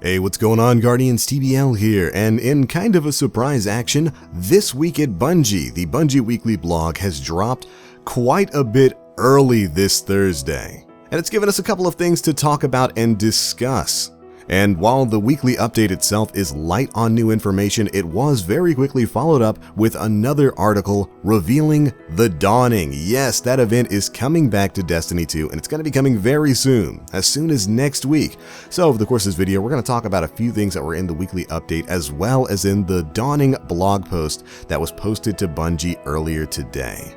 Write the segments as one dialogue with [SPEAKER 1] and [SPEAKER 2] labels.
[SPEAKER 1] Hey, what's going on, Guardians? TBL here, and in kind of a surprise action, this week at Bungie, the Bungie Weekly blog has dropped quite a bit early this Thursday, and it's given us a couple of things to talk about and discuss. And while the weekly update itself is light on new information, it was very quickly followed up with another article revealing The Dawning. Yes, that event is coming back to Destiny 2, and it's going to be coming very soon as next week. So over the course of this video, we're going to talk about a few things that were in the weekly update, as well as in the Dawning blog post that was posted to Bungie earlier today.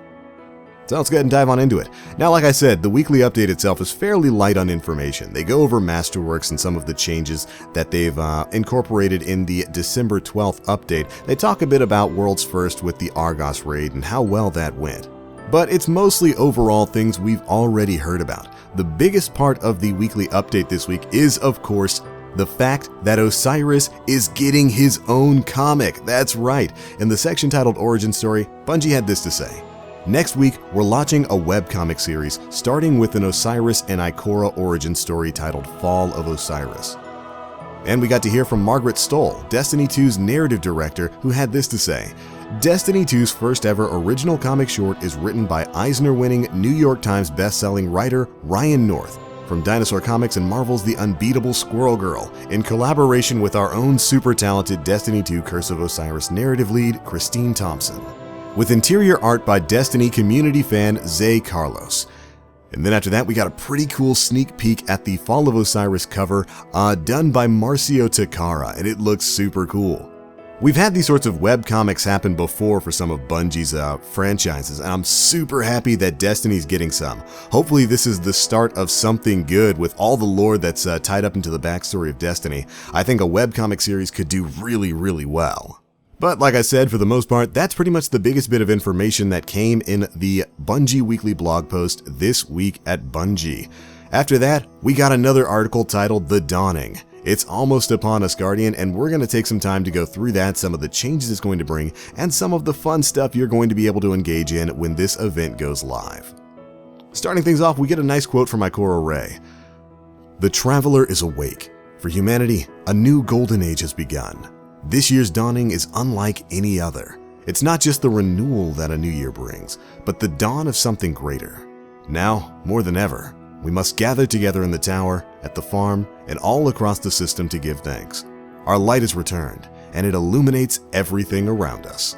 [SPEAKER 1] So let's go ahead and dive on into it. Now, like I said, the weekly update itself is fairly light on information. They go over Masterworks and some of the changes that they've incorporated in the December 12th update. They talk a bit about World's First with the Argos raid and how well that went. But it's mostly overall things we've already heard about. The biggest part of the weekly update this week is, of course, the fact that Osiris is getting his own comic. That's right. In the section titled Origin Story, Bungie had this to say. Next week, we're launching a webcomic series starting with an Osiris and Ikora origin story titled Fall of Osiris. And we got to hear from Margaret Stoll, Destiny 2's narrative director, who had this to say. Destiny 2's first ever original comic short is written by Eisner-winning New York Times best-selling writer Ryan North from Dinosaur Comics and Marvel's The Unbeatable Squirrel Girl, in collaboration with our own super talented Destiny 2 Curse of Osiris narrative lead, Christine Thompson, with interior art by Destiny community fan Zay Carlos. And then after that, we got a pretty cool sneak peek at the Fall of Osiris cover done by Marcio Takara, and it looks super cool. We've had these sorts of webcomics happen before for some of Bungie's franchises, and I'm super happy that Destiny's getting some. Hopefully this is the start of something good with all the lore that's tied up into the backstory of Destiny. I think a webcomic series could do really, really well. But like I said, for the most part, that's pretty much the biggest bit of information that came in the Bungie Weekly blog post this week at Bungie. After that, we got another article titled The Dawning. It's almost upon us, Guardian, and we're going to take some time to go through that, some of the changes it's going to bring, and some of the fun stuff you're going to be able to engage in when this event goes live. Starting things off, we get a nice quote from Ikora Ray. The Traveler is awake. For humanity, a new golden age has begun. This year's dawning is unlike any other. It's not just the renewal that a new year brings, but the dawn of something greater. Now, more than ever, we must gather together in the tower, at the farm, and all across the system to give thanks. Our light is returned, and it illuminates everything around us.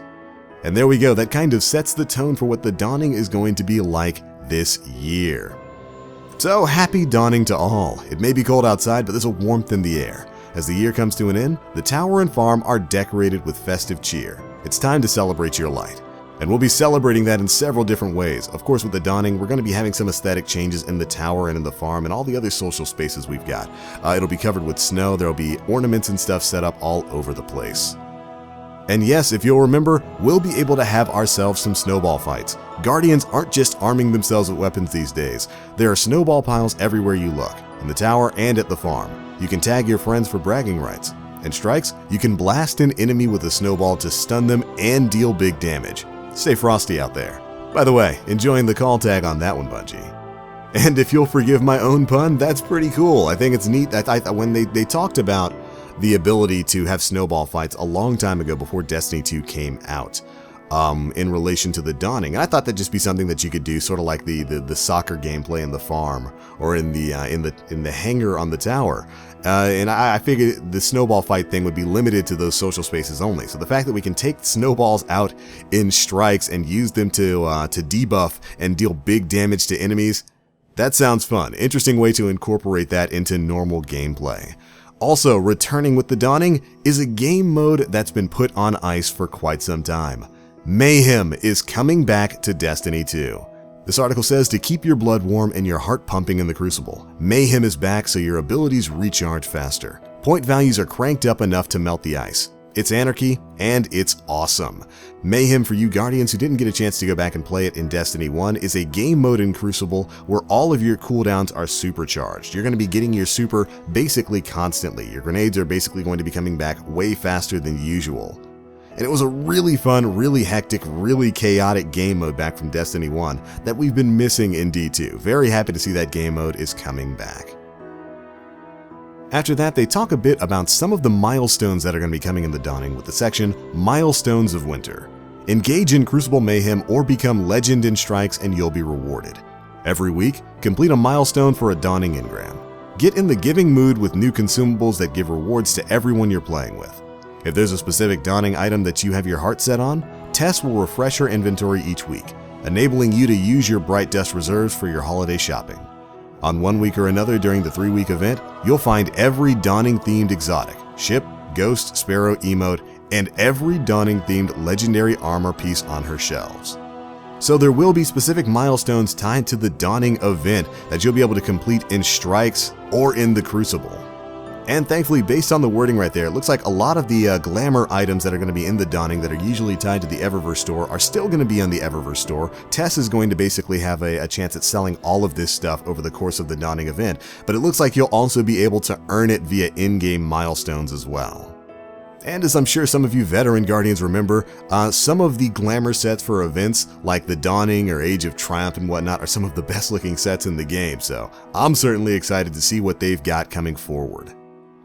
[SPEAKER 1] And there we go, that kind of sets the tone for what the dawning is going to be like this year. So happy dawning to all. It may be cold outside, but there's a warmth in the air. As the year comes to an end, the tower and farm are decorated with festive cheer. It's time to celebrate your light. And we'll be celebrating that in several different ways. Of course, with the dawning, we're going to be having some aesthetic changes in the tower and in the farm and all the other social spaces we've got. It'll be covered with snow. There'll be ornaments and stuff set up all over the place. And yes, if you'll remember, we'll be able to have ourselves some snowball fights. Guardians aren't just arming themselves with weapons these days. There are snowball piles everywhere you look, in the tower and at the farm. You can tag your friends for bragging rights. And strikes, you can blast an enemy with a snowball to stun them and deal big damage. Stay frosty out there. By the way, enjoying the call tag on that one, Bungie. And if you'll forgive my own pun, that's pretty cool. I think it's neat that when they talked about the ability to have snowball fights a long time ago before Destiny 2 came out, in relation to the dawning. And I thought that'd just be something that you could do, sort of like the soccer gameplay in the farm or in the hangar on the tower. And I figured the snowball fight thing would be limited to those social spaces only. So the fact that we can take snowballs out in strikes and use them to debuff and deal big damage to enemies, that sounds fun. Interesting way to incorporate that into normal gameplay. Also, returning with the dawning is a game mode that's been put on ice for quite some time. Mayhem is coming back to Destiny 2. This article says to keep your blood warm and your heart pumping in the Crucible. Mayhem is back so your abilities recharge faster. Point values are cranked up enough to melt the ice. It's anarchy, and it's awesome. Mayhem, for you Guardians who didn't get a chance to go back and play it in Destiny 1, is a game mode in Crucible where all of your cooldowns are supercharged. You're going to be getting your super basically constantly. Your grenades are basically going to be coming back way faster than usual. And it was a really fun, really hectic, really chaotic game mode back from Destiny 1 that we've been missing in D2. Very happy to see that game mode is coming back. After that, they talk a bit about some of the milestones that are going to be coming in the dawning with the section Milestones of Winter. Engage in Crucible Mayhem or become Legend in Strikes and you'll be rewarded. Every week, complete a milestone for a dawning engram. Get in the giving mood with new consumables that give rewards to everyone you're playing with. If there's a specific dawning item that you have your heart set on, Tess will refresh your inventory each week, enabling you to use your Bright Dust reserves for your holiday shopping. On one week or another during the 3-week event, you'll find every dawning-themed exotic, ship, ghost, sparrow, emote, and every dawning-themed legendary armor piece on her shelves. So there will be specific milestones tied to the dawning event that you'll be able to complete in Strikes or in the Crucible. And thankfully, based on the wording right there, it looks like a lot of the glamour items that are going to be in the dawning that are usually tied to the Eververse store are still going to be on the Eververse store. Tess is going to basically have a chance at selling all of this stuff over the course of the dawning event, but it looks like you'll also be able to earn it via in-game milestones as well. And as I'm sure some of you veteran Guardians remember, some of the glamour sets for events like the Dawning or Age of Triumph and whatnot are some of the best looking sets in the game, so I'm certainly excited to see what they've got coming forward.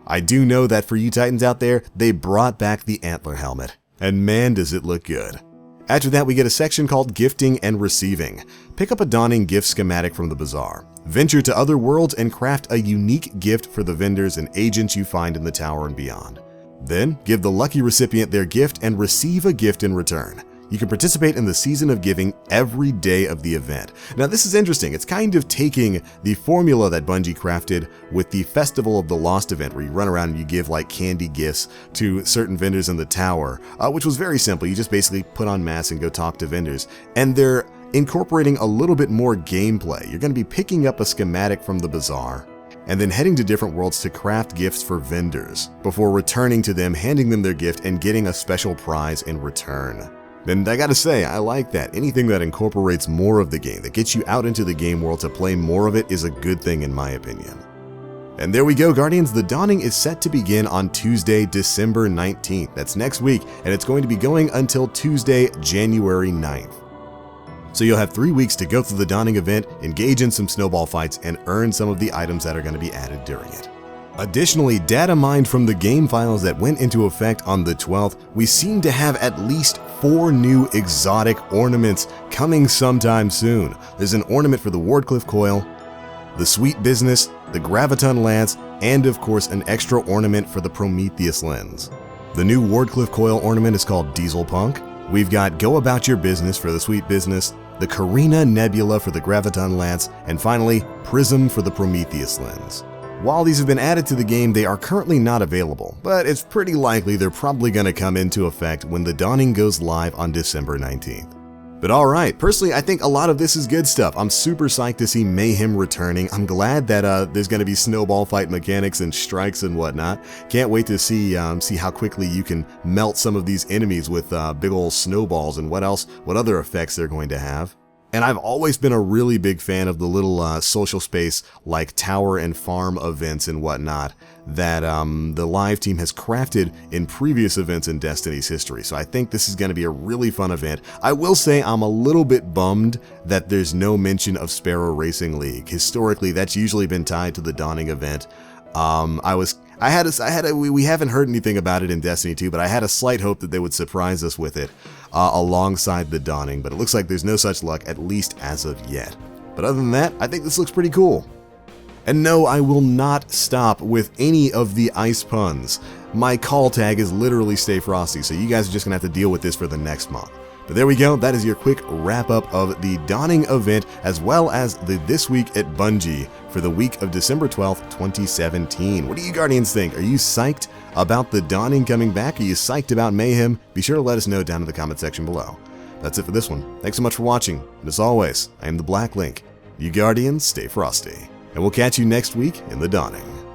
[SPEAKER 1] I do know that for you Titans out there, they brought back the Antler Helmet, and man does it look good. After that, we get a section called Gifting and Receiving. Pick up a Dawning gift schematic from the bazaar. Venture to other worlds and craft a unique gift for the vendors and agents you find in the tower and beyond. Then, give the lucky recipient their gift and receive a gift in return. You can participate in the Season of Giving every day of the event. Now this is interesting, it's kind of taking the formula that Bungie crafted with the Festival of the Lost event where you run around and you give like candy gifts to certain vendors in the tower, which was very simple. You just basically put on masks and go talk to vendors. And they're incorporating a little bit more gameplay. You're going to be picking up a schematic from the bazaar, and then heading to different worlds to craft gifts for vendors, before returning to them, handing them their gift, and getting a special prize in return. And I gotta say, I like that. Anything that incorporates more of the game, that gets you out into the game world to play more of it, is a good thing in my opinion. And there we go, Guardians. The Dawning is set to begin on Tuesday, December 19th. That's next week, and it's going to be going until Tuesday, January 9th. So you'll have 3 weeks to go through the Dawning event, engage in some snowball fights, and earn some of the items that are going to be added during it. Additionally, data mined from the game files that went into effect on the 12th, we seem to have at least 4 new exotic ornaments coming sometime soon. There's an ornament for the Wardcliff Coil, the Sweet Business, the Graviton Lance, and of course an extra ornament for the Prometheus Lens. The new Wardcliff Coil ornament is called Diesel Punk. We've got Go About Your Business for the Sweet Business, the Carina Nebula for the Graviton Lance, and finally Prism for the Prometheus Lens. While these have been added to the game, they are currently not available, but it's pretty likely they're probably going to come into effect when the Dawning goes live on December 19th. But alright, personally I think a lot of this is good stuff. I'm super psyched to see Mayhem returning. I'm glad that there's going to be snowball fight mechanics and strikes and whatnot. Can't wait to see how quickly you can melt some of these enemies with big old snowballs and what other effects they're going to have. And I've always been a really big fan of the little social space like tower and farm events and whatnot that the live team has crafted in previous events in Destiny's history. So I think this is going to be a really fun event. I will say I'm a little bit bummed that there's no mention of Sparrow Racing League. Historically, that's usually been tied to the Dawning event. We haven't heard anything about it in Destiny 2, but I had a slight hope that they would surprise us with it alongside the Dawning, but it looks like there's no such luck, at least as of yet. But other than that, I think this looks pretty cool. And no, I will not stop with any of the ice puns. My call tag is literally Stay Frosty, so you guys are just going to have to deal with this for the next month. But there we go, that is your quick wrap-up of the Dawning event, as well as the This Week at Bungie for the week of December 12th, 2017. What do you Guardians think? Are you psyched about the Dawning coming back? Are you psyched about Mayhem? Be sure to let us know down in the comment section below. That's it for this one. Thanks so much for watching, and as always, I am TheBlackLink. You Guardians, stay frosty, and we'll catch you next week in the Dawning.